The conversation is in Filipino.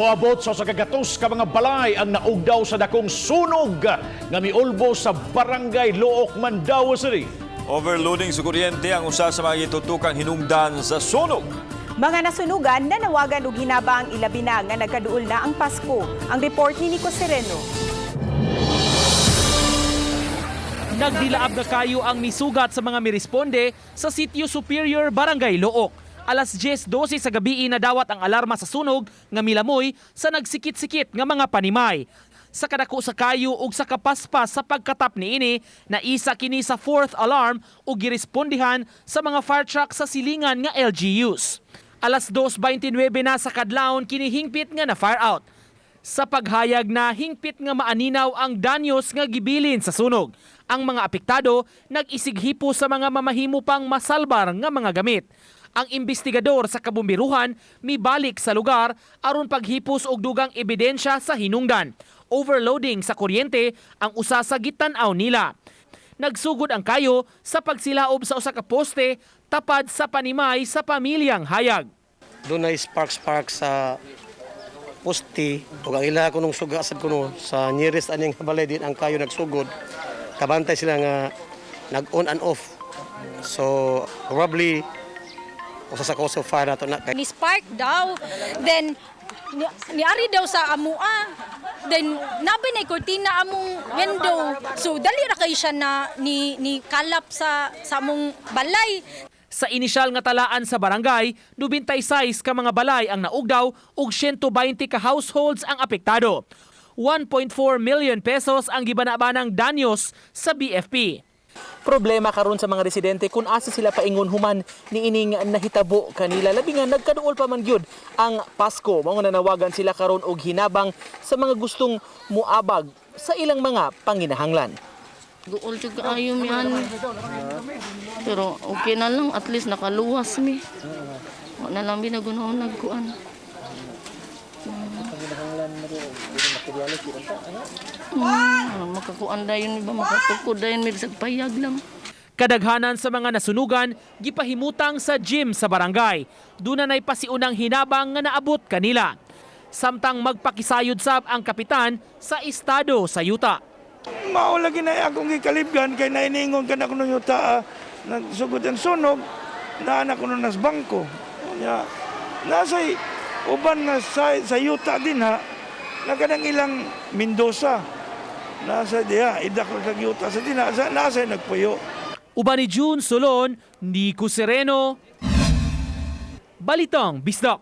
Moabot sa kagatos ka mga balay ang naugdaw sa dakong sunog nga miulbo sa barangay Look, Mandaue City. Overloading sa kuryente ang usa sa mga itutukang hinungdan sa sunog. Mga nasunugan na nawagan og hinabang ilabi na nga nagkaduol na ang Pasko. Ang report ni Nico Sereno. Nagdilaab na kayo ang misugat sa mga miresponde sa Sitio Superior, Barangay Look. Alas 10:12 sa gabi na dawat ang alarma sa sunog nga milamoy sa nagsikit-sikit nga mga panimay. Sa kadako sa kayo ug sa kapaspas sa pagkatap niini, naisa kini sa 4th alarm ug girespondihan sa mga fire truck sa silingan nga LGUs. Alas 2:29 na sa kadlawon kini hingpit nga na fire out. Sa paghayag na hingpit nga maaninaw ang danyos nga gibilin sa sunog. Ang mga apektado nag-isighipo sa mga mamahimo pang masalbar nga mga gamit. Ang investigador sa kabumbiruhan mibalik sa lugar aron paghipos og dugang ebidensya sa hinungdan. Overloading sa kuryente ang usa sa gitanaw nila. Nagsugod ang kayo sa pagsilaob sa usa ka poste tapad sa panimay sa pamilyang hayag. Doon na spark sa poste ug ang ila kunong sugasad kuno sa nearest aning balay din ang kayo nagsugod. Kabantay sila nga nag-on and off. So probably usa sa cause of fire nato na ni spark daw, then niari daw sa amua, then nabi na kortina among window, so dali ra kay siya na ni kalap sa among balay. Sa inisyal nga talaan sa barangay, 96 ka mga balay ang naugdaw ug 120 ka households ang apektado. 1.4 million pesos ang gibanabanang danyos sa BFP. Problema karon sa mga residente kung asa sila paingon human niining nahitabo kanila labi nga nagkaduol pa man gyud ang Pasko. Mao nga nanawagan sila karon og hinabang sa mga gustong muabag sa ilang mga panginahanglan. Duol jud kaayo mi ani. Pero okay na lang, at least nakaluwas mi. Wa na lang binagunahon nagkuan. Makakuan dayon ba, makatukod dayon mi sa payag lang. Kadaghanan sa mga nasunugan gipahimutang sa gym sa barangay. Dunay pasiunang hinabang nga naabot kanila. Samtang magpakisayod sab ang kapitan sa estado sa yuta. Mao lagi na akong gikalibgan kay nainingon ka na kuno yuta nagsugod ang sunog na anak kuno nas bangko. Ya nasa uban na sa yuta din ha nakanang ilang Mendoza nasa diha idak kag yuta sa din nasa nagpuyo. Uban ni June Solon, Nico Sereno, Balitang Bisdak.